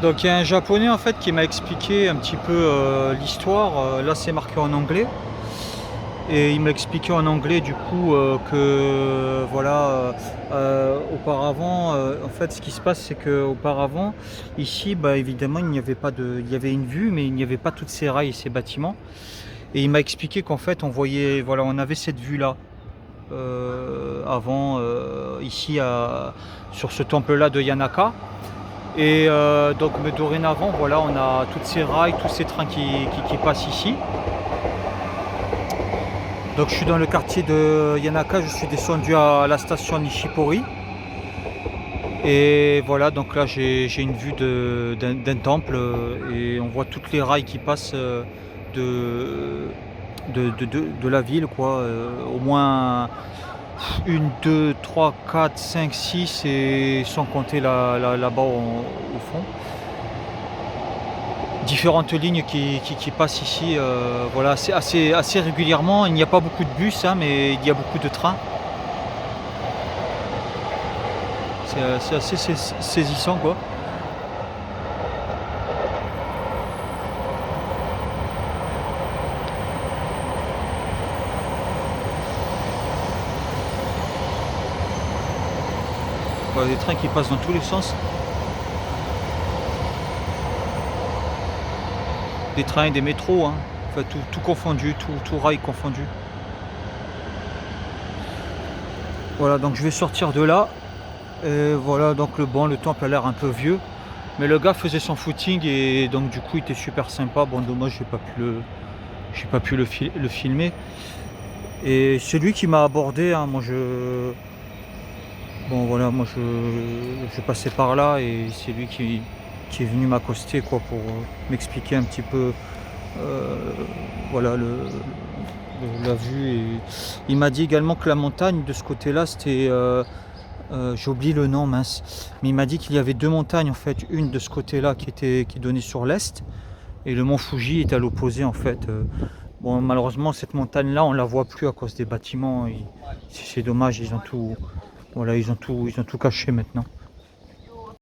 Donc il y a un japonais en fait qui m'a expliqué un petit peu l'histoire. Là c'est marqué en anglais. Et il m'a expliqué en anglais du coup que voilà auparavant en fait ce qui se passe c'est que auparavant ici bah, évidemment il n'y avait pas de il y avait une vue mais il n'y avait pas toutes ces rails et ces bâtiments et il m'a expliqué qu'en fait on voyait voilà on avait cette vue là avant ici sur ce temple là de Yanaka et donc mais dorénavant voilà on a toutes ces rails tous ces trains qui passent ici. Donc je suis dans le quartier de Yanaka, je suis descendu à la station Nishipori. Et voilà, donc là j'ai une vue d'un temple et on voit toutes les rails qui passent de, de la ville, quoi. Au moins une, deux, trois, quatre, cinq, six et sans compter là-bas au fond. Différentes lignes qui passent ici, voilà, assez régulièrement. Il n'y a pas beaucoup de bus, hein, mais il y a beaucoup de trains. C'est assez saisissant, quoi. Voilà, des trains qui passent dans tous les sens. Des trains et des métros, hein. Enfin, tout confondu, tout rail confondu. Voilà, donc je vais sortir de là. Et voilà, donc le temple a l'air un peu vieux. Mais le gars faisait son footing et donc du coup il était super sympa. Bon dommage j'ai pas pu le filmer. Et c'est lui qui m'a abordé, hein. Bon voilà, je passais par là et c'est lui qui est venu m'accoster quoi pour m'expliquer un petit peu voilà la vue. Et il m'a dit également que la montagne de ce côté-là c'était j'ai oublié le nom mince, mais il m'a dit qu'il y avait deux montagnes en fait, une de ce côté-là qui donnait sur l'est et le mont Fuji est à l'opposé en fait. Bon malheureusement cette montagne-là on la voit plus à cause des bâtiments. C'est dommage, ils ont tout caché maintenant.